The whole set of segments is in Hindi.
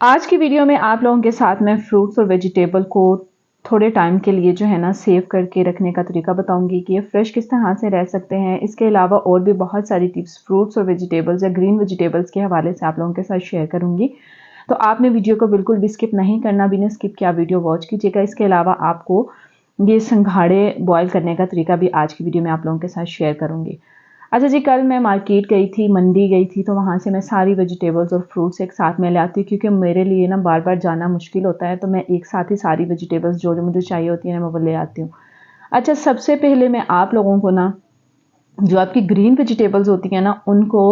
आज की वीडियो में आप लोगों के साथ मैं फ्रूट्स और वेजिटेबल को थोड़े टाइम के लिए जो है ना सेव करके रखने का तरीका बताऊंगी कि ये फ्रेश किस तरह से रह सकते हैं। इसके अलावा और भी बहुत सारी टिप्स फ्रूट्स और वेजिटेबल्स या ग्रीन वेजिटेबल्स के हवाले से आप लोगों के साथ शेयर करूंगी। तो आपने वीडियो को बिल्कुल भी स्किप नहीं करना, बिना स्किप किया वीडियो वॉच कीजिएगा। इसके अलावा आपको ये संघाड़े बॉयल करने का तरीका भी आज की वीडियो में आप लोगों के साथ शेयर करूंगी। अच्छा जी, कल मैं मार्केट गई थी, मंडी गई थी, तो वहाँ से मैं सारी वेजिटेबल्स और फ्रूट्स एक साथ में ले आती हूँ क्योंकि मेरे लिए ना बार बार जाना मुश्किल होता है। तो मैं एक साथ ही सारी वेजिटेबल्स जो जो मुझे चाहिए होती हैं मैं वो ले आती हूँ। अच्छा, सबसे पहले मैं आप लोगों को ना जो आपकी ग्रीन वेजिटेबल्स होती हैं ना उनको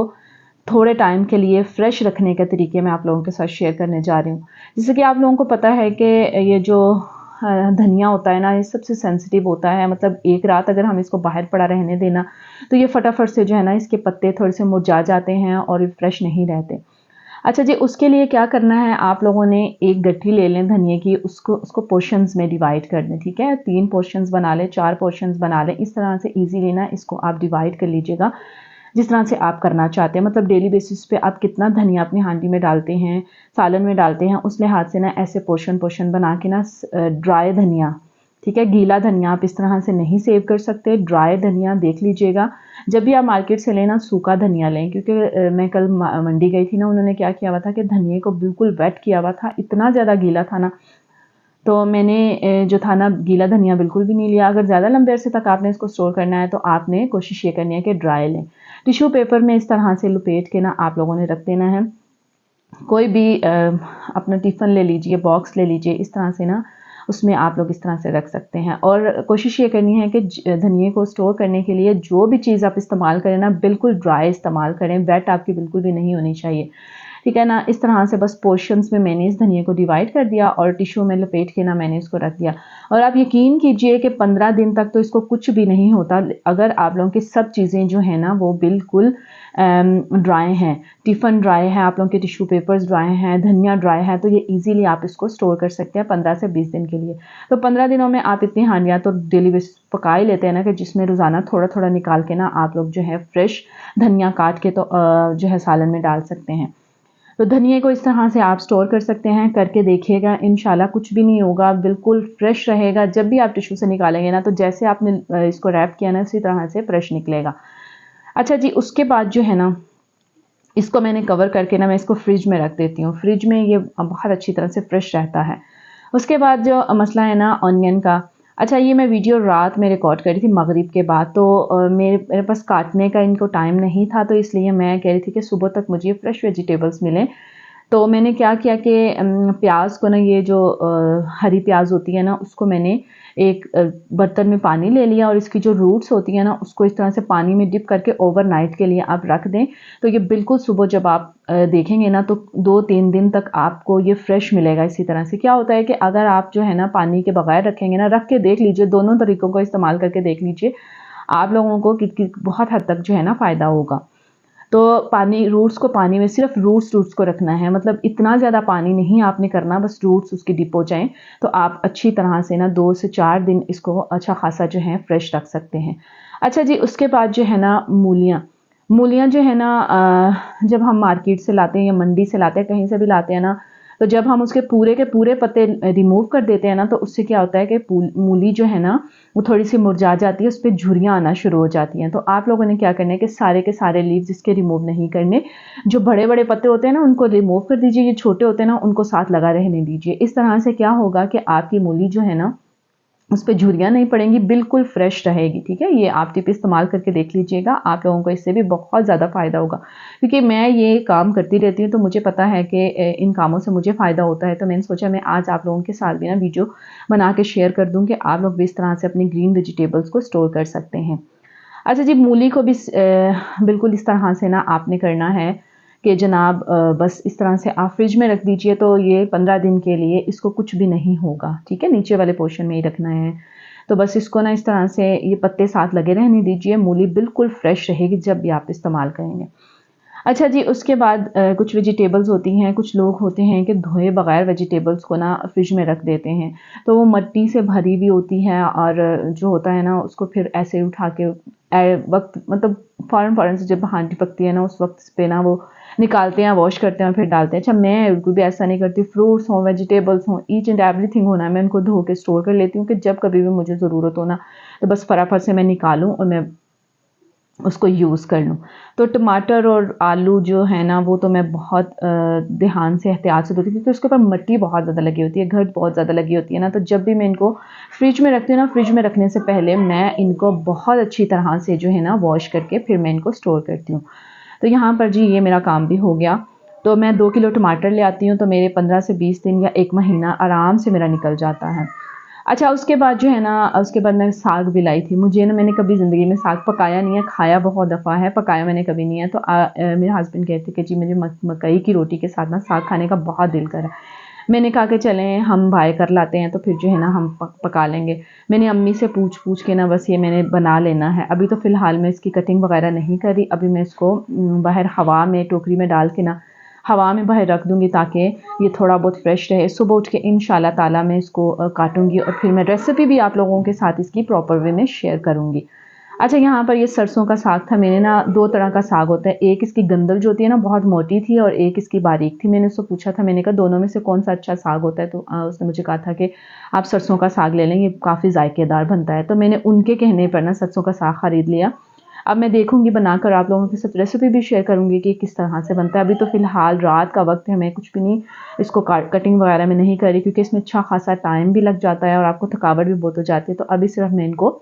थोड़े टाइम के लिए फ्रेश रखने के तरीके मैं आप लोगों के साथ शेयर करने जा रही हूँ। जैसे कि आप लोगों को पता है कि ये जो धनिया होता है ना, ये सबसे सेंसिटिव होता है। मतलब एक रात अगर हम इसको बाहर पड़ा रहने देना तो ये फटाफट से जो है ना इसके पत्ते थोड़े से मुरझा जाते हैं और ये फ्रेश नहीं रहते। अच्छा जी, उसके लिए क्या करना है, आप लोगों ने एक गट्ठी ले लें धनिए की, उसको उसको पोर्शंस में डिवाइड कर दें। ठीक है, 3 पोर्शंस बना लें, 4 पोर्शंस बना लें। इस तरह से इजीली ना इसको आप डिवाइड कर लीजिएगा जिस तरह से आप करना चाहते हैं। मतलब डेली बेसिस पे आप कितना धनिया अपनी हांडी में डालते हैं, सालन में डालते हैं, उस लिहाज से ना ऐसे पोर्शन पोर्शन बना के ना ड्राई धनिया, ठीक है, गीला धनिया आप इस तरह से नहीं सेव कर सकते। ड्राई धनिया देख लीजिएगा, जब भी आप मार्केट से लेना सूखा धनिया लें, क्योंकि मैं कल मंडी गई थी ना, उन्होंने क्या किया हुआ था कि धनिए को बिल्कुल वेट किया हुआ था, इतना ज़्यादा गीला था ना। तो मैंने जो था ना गीला धनिया बिल्कुल भी नहीं लिया। अगर ज़्यादा लंबे अरसे तक आपने इसको स्टोर करना है तो आपने कोशिश ये करनी है कि ड्राई लें। टिश्यू पेपर में इस तरह से लपेट के ना आप लोगों ने रख देना है। कोई भी अपना टिफ़िन ले लीजिए, बॉक्स ले लीजिए, इस तरह से ना उसमें आप लोग इस तरह से रख सकते हैं। और कोशिश ये करनी है कि धनिए को स्टोर करने के लिए जो भी चीज़ आप इस्तेमाल करें ना बिल्कुल ड्राई इस्तेमाल करें, वेट आपकी बिल्कुल भी नहीं होनी चाहिए। ठीक है ना, इस तरह से बस पोर्शंस में मैंने इस धनिया को डिवाइड कर दिया और टिश्यू में लपेट के ना मैंने इसको रख दिया। और आप यकीन कीजिए कि 15 दिन तक तो इसको कुछ भी नहीं होता अगर आप लोगों की सब चीज़ें जो है ना वो बिल्कुल ड्राई हैं। टिफ़िन ड्राई है, आप लोगों के टिश्यू पेपर्स ड्राई हैं, धनिया ड्राई है, तो ये इजीली आप इसको स्टोर कर सकते हैं 15 से 20 दिन के लिए। तो 15 दिनों में आप इतनी हांडियाँ तो डेली बेसिस पका ही लेते हैं ना, कि जिसमें रोज़ाना थोड़ा थोड़ा निकाल के ना आप लोग जो है फ्रेश धनिया काट के तो जो है सालन में डाल सकते हैं। तो धनिए को इस तरह से आप स्टोर कर सकते हैं, करके देखिएगा, इंशाल्लाह कुछ भी नहीं होगा, बिल्कुल फ्रेश रहेगा। जब भी आप टिश्यू से निकालेंगे ना तो जैसे आपने इसको रैप किया ना उसी तरह से फ्रेश निकलेगा। अच्छा जी, उसके बाद जो है ना इसको मैंने कवर करके ना मैं इसको फ्रिज में रख देती हूँ। फ्रिज में ये बहुत अच्छी तरह से फ्रेश रहता है। उसके बाद जो मसला है ना ऑनियन का, अच्छा ये मैं वीडियो रात में रिकॉर्ड करी थी मगरिब के बाद, तो मेरे पास काटने का इनको टाइम नहीं था, तो इसलिए मैं कह रही थी कि सुबह तक मुझे फ्रेश वेजिटेबल्स मिलें। तो मैंने क्या किया कि प्याज को ना, ये जो हरी प्याज होती है ना उसको मैंने एक बर्तन में पानी ले लिया और इसकी जो रूट्स होती है ना उसको इस तरह से पानी में डिप करके ओवरनाइट के लिए आप रख दें। तो ये बिल्कुल सुबह जब आप देखेंगे ना तो 2-3 दिन तक आपको ये फ्रेश मिलेगा। इसी तरह से क्या होता है कि अगर आप जो है ना पानी के बगैर रखेंगे ना, रख के देख लीजिए, दोनों तरीकों को इस्तेमाल करके देख लीजिए, आप लोगों को कि बहुत हद तक जो है ना फ़ायदा होगा। तो पानी, रूट्स को पानी में सिर्फ रूट्स रूट्स को रखना है, मतलब इतना ज़्यादा पानी नहीं आपने करना, बस रूट्स उसकी डिप हो जाएं। तो आप अच्छी तरह से ना 2 से 4 दिन इसको अच्छा खासा जो है फ्रेश रख सकते हैं। अच्छा जी, उसके बाद जो है ना मूलियाँ, मूलियाँ जो है ना जब हम मार्केट से लाते हैं या मंडी से लाते हैं, कहीं से भी लाते हैं ना, तो जब हम उसके पूरे के पूरे पत्ते रिमूव कर देते हैं ना तो उससे क्या होता है कि मूली जो है ना वो थोड़ी सी मुरझा जाती है, उस पर झुर्रियाँ आना शुरू हो जाती हैं। तो आप लोगों ने क्या करना है कि सारे के सारे लीव्स इसके रिमूव नहीं करने। जो बड़े बड़े पत्ते होते हैं ना उनको रिमूव कर दीजिए, ये छोटे होते हैं ना उनको साथ लगा रहने दीजिए। इस तरह से क्या होगा कि आपकी मूली जो है ना उस पे झुर्रियाँ नहीं पड़ेंगी, बिल्कुल फ्रेश रहेगी। ठीक है, ये आप टिप इस्तेमाल करके देख लीजिएगा, आप लोगों को इससे भी बहुत ज़्यादा फ़ायदा होगा। क्योंकि मैं ये काम करती रहती हूँ तो मुझे पता है कि इन कामों से मुझे फ़ायदा होता है। तो मैंने सोचा मैं आज आप लोगों के साथ भी ना वीडियो बना के शेयर कर दूँ कि आप लोग भी इस तरह से अपनी ग्रीन वेजिटेबल्स को स्टोर कर सकते हैं। अच्छा जी, मूली को भी बिल्कुल इस तरह से ना आपने करना है कि जनाब बस इस तरह से आप फ्रिज में रख दीजिए, तो ये 15 दिन के लिए इसको कुछ भी नहीं होगा। ठीक है, नीचे वाले पोर्शन में ही रखना है। तो बस इसको ना इस तरह से ये पत्ते साथ लगे रहने दीजिए, मूली बिल्कुल फ्रेश रहेगी जब भी आप इस्तेमाल करेंगे। अच्छा जी, उसके बाद कुछ वेजिटेबल्स होती हैं, कुछ लोग होते हैं कि धोए बगैर वेजिटेबल्स को ना फ्रिज में रख देते हैं, तो वो मिट्टी से भरी हुई होती है और जो होता है ना उसको फिर ऐसे उठा के वक्त मतलब फ़ौरन फ़ौरन से जब हांडी पकती है ना उस वक्त पे ना वो निकालते हैं, वॉश करते हैं और फिर डालते हैं। अच्छा मैं बिल्कुल भी ऐसा नहीं करती, फ्रूट्स हों, वेजिटेबल्स हों, ईच एंड एवरीथिंग हो ना, मैं उनको धो के स्टोर कर लेती हूँ कि जब कभी भी मुझे ज़रूरत हो ना, तो बस फटाफट से मैं निकालूँ और मैं उसको यूज़ कर लूँ। तो टमाटर और आलू जो है ना, वो तो मैं बहुत ध्यान से एहतियात से धोती हूँ, क्योंकि उसके ऊपर मिट्टी बहुत ज़्यादा लगी होती है, घट बहुत ज़्यादा लगी होती है ना। तो जब भी मैं इनको फ्रिज में रखती हूँ ना, फ्रिज में रखने से पहले मैं इनको बहुत अच्छी तरह से जो है ना वॉश करके फिर मैं इनको स्टोर करती हूँ। तो यहाँ पर जी ये मेरा काम भी हो गया। तो मैं 2 किलो टमाटर ले आती हूँ, तो मेरे 15 से 20 दिन या 1 महीना आराम से मेरा निकल जाता है। अच्छा उसके बाद जो है ना, उसके बाद मैं साग भी लाई थी। मुझे ना, मैंने कभी ज़िंदगी में साग पकाया नहीं है, खाया बहुत दफ़ा है, पकाया मैंने कभी नहीं है। तो मेरे हस्बैंड कहते कि जी मुझे मकई की रोटी के साथ ना साग खाने का बहुत दिल कर रहा है। मैंने कहा कि चलें हम बाय कर लाते हैं, तो फिर जो है ना हम पका लेंगे। मैंने अम्मी से पूछ के ना बस ये मैंने बना लेना है। अभी तो फ़िलहाल मैं इसकी कटिंग वगैरह नहीं करी। अभी मैं इसको बाहर हवा में टोकरी में डाल के ना हवा में बाहर रख दूँगी, ताकि ये थोड़ा बहुत फ्रेश रहे। सुबह उठ के इंशाल्लाह ताला मैं इसको काटूँगी और फिर मैं रेसिपी भी आप लोगों के साथ इसकी प्रॉपर वे में शेयर करूँगी। अच्छा यहाँ पर ये सरसों का साग था। मैंने ना 2 तरह का साग होता है, एक इसकी गंदल जो होती है ना बहुत मोटी थी और एक इसकी बारीक थी। मैंने उससे पूछा था, मैंने कहा दोनों में से कौन-सा अच्छा साग होता है? तो उसने मुझे कहा था कि आप सरसों का साग ले लें, ये काफ़ी ज़ायकेदार बनता है। तो मैंने उनके कहने पर ना सरसों का साग खरीद लिया। अब मैं देखूँगी बनाकर आप लोगों के साथ रेसिपी भी शेयर करूँगी कि किस तरह से बनता है। अभी तो फ़िलहाल रात का वक़्त है, मैं कुछ भी नहीं इसको कटिंग वगैरह में नहीं कर रही, क्योंकि इसमें अच्छा खासा टाइम भी लग जाता है और आपको थकावट भी बहुत हो जाती है। तो अभी सिर्फ मैं इनको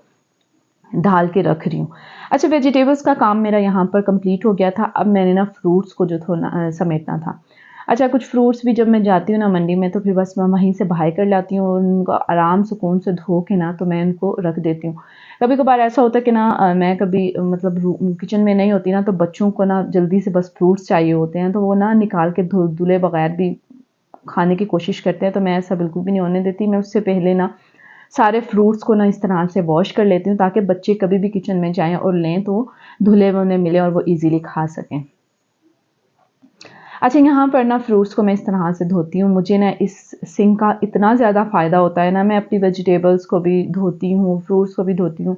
ढाल के रख रही हूँ। अच्छा वेजिटेबल्स का काम मेरा यहाँ पर कंप्लीट हो गया था। अब मैंने ना फ्रूट्स को जो समेटना था। अच्छा कुछ फ्रूट्स भी जब मैं जाती हूँ ना मंडी में, तो फिर बस मैं वहीं से बाय कर लाती हूँ और उनको आराम सुकून से धो के ना तो मैं उनको रख देती हूँ। कभी कभार ऐसा होता है कि ना मैं कभी मतलब किचन में नहीं होती ना, तो बच्चों को ना जल्दी से बस फ्रूट्स चाहिए होते हैं, तो वो ना निकाल के धुले बगैर भी खाने की कोशिश करते हैं। तो मैं ऐसा बिल्कुल भी नहीं होने देती। मैं उससे पहले ना सारे फ्रूट्स को ना इस तरह से वॉश कर लेती हूँ, ताकि बच्चे कभी भी किचन में जाएं और लें तो धुले हुए उन्हें मिले और वो इजीली खा सकें। अच्छा यहाँ पर ना फ्रूट्स को मैं इस तरह से धोती हूँ। मुझे ना इस सिंक का इतना ज़्यादा फ़ायदा होता है ना, मैं अपनी वेजिटेबल्स को भी धोती हूँ, फ्रूट्स को भी धोती हूँ,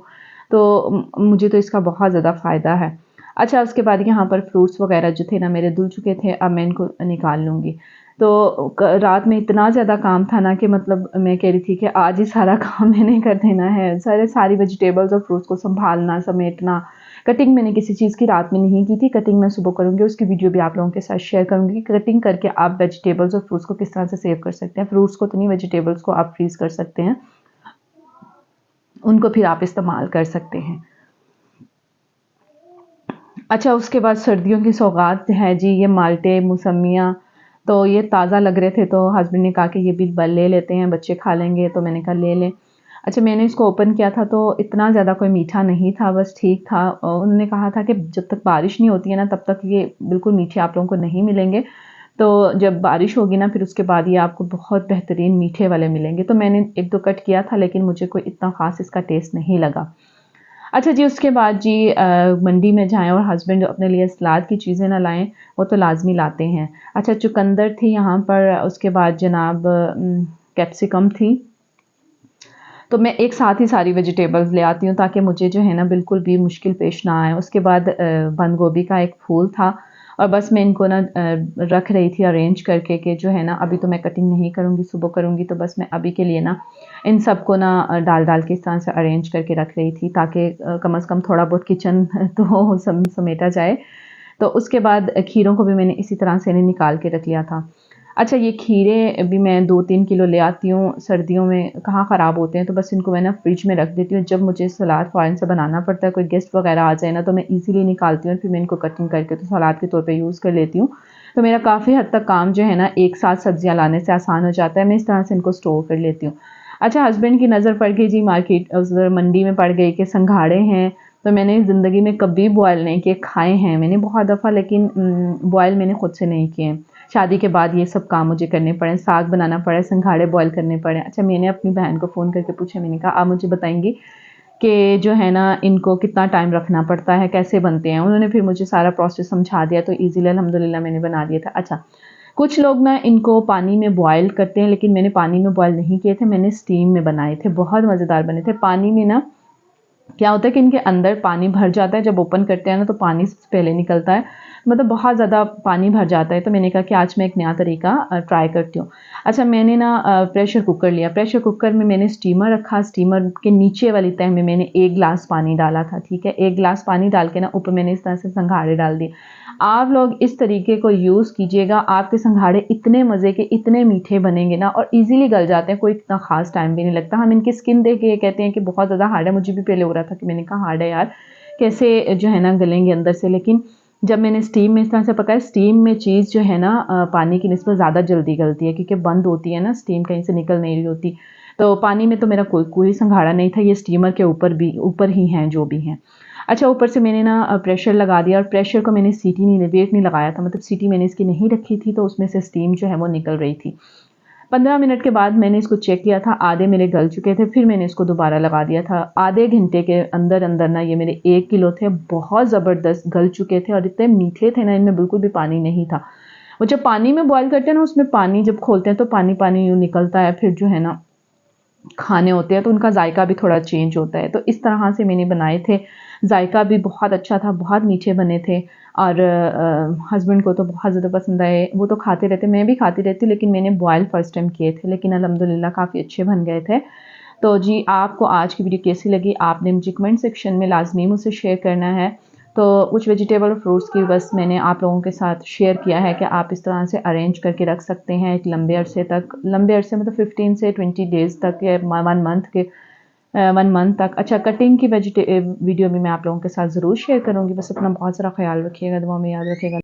तो मुझे तो इसका बहुत ज़्यादा फ़ायदा है। अच्छा उसके बाद यहाँ पर फ्रूट्स वगैरह जो थे ना मेरे धुल चुके थे, अब मैं इनको निकाल लूँगी। तो रात में इतना ज़्यादा काम था ना कि मतलब मैं कह रही थी कि आज ही सारा काम मैंने कर देना है। सारी वेजिटेबल्स और फ्रूट्स को संभालना, समेटना। कटिंग मैंने किसी चीज़ की रात में नहीं की थी, कटिंग मैं सुबह करूँगी, उसकी वीडियो भी आप लोगों के साथ शेयर करूँगी कि कटिंग करके आप वेजिटेबल्स और फ्रूट्स को किस तरह से सेव कर सकते हैं। फ्रूट्स को तो नहीं, वेजिटेबल्स को आप फ्रीज़ कर सकते हैं, उनको फिर आप इस्तेमाल कर सकते हैं। अच्छा उसके बाद सर्दियों की सौगात है जी, ये माल्टे, मौसमियाँ, तो ये ताज़ा लग रहे थे, तो हस्बैंड ने कहा कि ये भी ले लेते हैं, बच्चे खा लेंगे, तो मैंने कहा ले लें। अच्छा मैंने इसको ओपन किया था तो इतना ज़्यादा कोई मीठा नहीं था, बस ठीक था। उन्होंने कहा था कि जब तक बारिश नहीं होती है ना, तब तक ये बिल्कुल मीठे आप लोगों को नहीं मिलेंगे, तो जब बारिश होगी ना फिर उसके बाद ये आपको बहुत बेहतरीन मीठे वाले मिलेंगे। तो मैंने 1-2 कट किया था, लेकिन मुझे कोई इतना ख़ास इसका टेस्ट नहीं लगा। अच्छा जी उसके बाद जी मंडी में जाएँ और हस्बैंड अपने लिए सलाद की चीज़ें ना लाएँ, वो तो लाज़मी लाते हैं। अच्छा चुकंदर थी यहाँ पर, उसके बाद जनाब कैप्सिकम थी। तो मैं एक साथ ही सारी वेजिटेबल्स ले आती हूँ, ताकि मुझे जो है ना बिल्कुल भी मुश्किल पेश ना आए। उसके बाद बंद गोभी का एक फूल था और बस मैं इनको ना रख रही थी अरेंज करके कि जो है ना अभी तो मैं कटिंग नहीं करूँगी, सुबह करूँगी, तो बस मैं अभी के लिए ना इन सबको ना डाल के इस तरह से अरेंज करके रख रही थी, ताकि कम से कम थोड़ा बहुत किचन तो समेटा जाए। तो उसके बाद खीरों को भी मैंने इसी तरह से निकाल के रख लिया था। अच्छा ये खीरे भी मैं 2-3 किलो ले आती हूँ, सर्दियों में कहाँ ख़राब होते हैं, तो बस इनको मैं ना फ्रिज में रख देती हूँ। जब मुझे सलाद फ़ौरन से बनाना पड़ता है, कोई गेस्ट वगैरह आ जाए ना, तो मैं ईज़िली निकालती हूँ और फिर मैं इनको कटिंग करके तो सलाद के तौर पे यूज़ कर लेती हूँ। तो मेरा काफ़ी हद तक काम जो है ना एक साथ सब्जियाँ लाने से आसान हो जाता है। मैं इस तरह से इनको स्टोर कर लेती हूँ। अच्छा हस्बैंड की नज़र पड़ गई जी मार्केट उधर मंडी में पड़ गई कि संघाड़े हैं, तो मैंने ज़िंदगी में कभी बॉयल नहीं किए, खाए हैं मैंने बहुत दफ़ा, लेकिन बॉयल मैंने खुद से नहीं किए। शादी के बाद ये सब काम मुझे करने पड़े, साग बनाना पड़े, संघाड़े बॉयल करने पड़े। अच्छा मैंने अपनी बहन को फ़ोन करके पूछा, मैंने कहा आप मुझे बताएंगी कि जो है ना इनको कितना टाइम रखना पड़ता है, कैसे बनते हैं? उन्होंने फिर मुझे सारा प्रोसेस समझा दिया, तो ईज़िली अल्हम्दुलिल्लाह मैंने बना दिया था। अच्छा कुछ लोग ना इनको पानी में बॉयल करते हैं, लेकिन मैंने पानी में बॉयल नहीं किए थे, मैंने स्टीम में बनाए थे, बहुत मज़ेदार बने थे। पानी में ना क्या होता है कि इनके अंदर पानी भर जाता है, जब ओपन करते हैं ना तो पानी सबसे पहले निकलता है, मतलब बहुत ज़्यादा पानी भर जाता है। तो मैंने कहा कि आज मैं एक नया तरीका ट्राई करती हूँ। अच्छा, मैंने ना प्रेशर कुकर लिया। प्रेशर कुकर में मैंने स्टीमर रखा, स्टीमर के नीचे वाली तह में मैंने 1 गिलास पानी डाला था, ठीक है। 1 गिलास पानी डाल के ना ऊपर मैंने इस तरह से संघाड़े डाल दिए। आप लोग इस तरीके को यूज़ कीजिएगा, आपके संघाड़े इतने मज़े के, इतने मीठे बनेंगे ना और ईज़िली गल जाते हैं, कोई इतना ख़ास टाइम भी नहीं लगता। हम इनकी स्किन देख के ये कहते हैं कि बहुत ज़्यादा हार्ड है, मुझे भी पहले हो रहा था कि मैंने कहा हार्ड है यार, कैसे जो है ना गलेंगे अंदर से, लेकिन जब मैंने स्टीम में इस तरह से पकाया, स्टीम में चीज़ जो है ना पानी की निस्बत ज़्यादा जल्दी गलती है क्योंकि बंद होती है ना, स्टीम कहीं से निकल नहीं रही होती। तो पानी में तो मेरा कोई संघाड़ा नहीं था, ये स्टीमर के ऊपर ही हैं जो भी हैं। अच्छा, ऊपर से मैंने ना प्रेशर लगा दिया और प्रेशर को मैंने सीटी नहीं वेट नहीं लगाया था, मतलब सीटी मैंने इसकी नहीं रखी थी, तो उसमें से स्टीम जो है वो निकल रही थी। 15 मिनट के बाद मैंने इसको चेक किया था, आधे मेरे गल चुके थे, फिर मैंने इसको दोबारा लगा दिया था। आधे घंटे के अंदर अंदर ना ये मेरे 1 किलो थे, बहुत ज़बरदस्त गल चुके थे और इतने मीठे थे ना, इनमें बिल्कुल भी पानी नहीं था। वो जब पानी में बॉयल करते हैं ना, उसमें पानी जब खोलते हैं तो पानी पानी यूँ निकलता है, फिर जो है ना खाने होते हैं तो उनका जायका भी थोड़ा चेंज होता है। तो इस तरह से मैंने बनाए थे, जायका भी बहुत अच्छा था, बहुत मीठे बने थे और हस्बैंड को तो बहुत ज़्यादा पसंद आए। वो तो खाते रहते, मैं भी खाती रहती हूँ, लेकिन मैंने बॉयल फर्स्ट टाइम किए थे, लेकिन अल्हम्दुलिल्लाह काफ़ी अच्छे बन गए थे। तो जी, आपको आज की वीडियो कैसी लगी आपने मुझे कमेंट सेक्शन में लाजमी मुझसे शेयर करना है। तो कुछ वेजिटेबल और फ्रूट्स की बस मैंने आप लोगों के साथ शेयर किया है कि आप इस तरह से अरेंज करके रख सकते हैं एक लंबे अरसे तक, लंबे अरसे मतलब 15 से 20 डेज़ तक या 1 मंथ के 1 मंथ तक। अच्छा, कटिंग की वीडियो भी मैं आप लोगों के साथ ज़रूर शेयर करूँगी। बस अपना बहुत सारा ख्याल रखिएगा, दुआ में याद रखिएगा।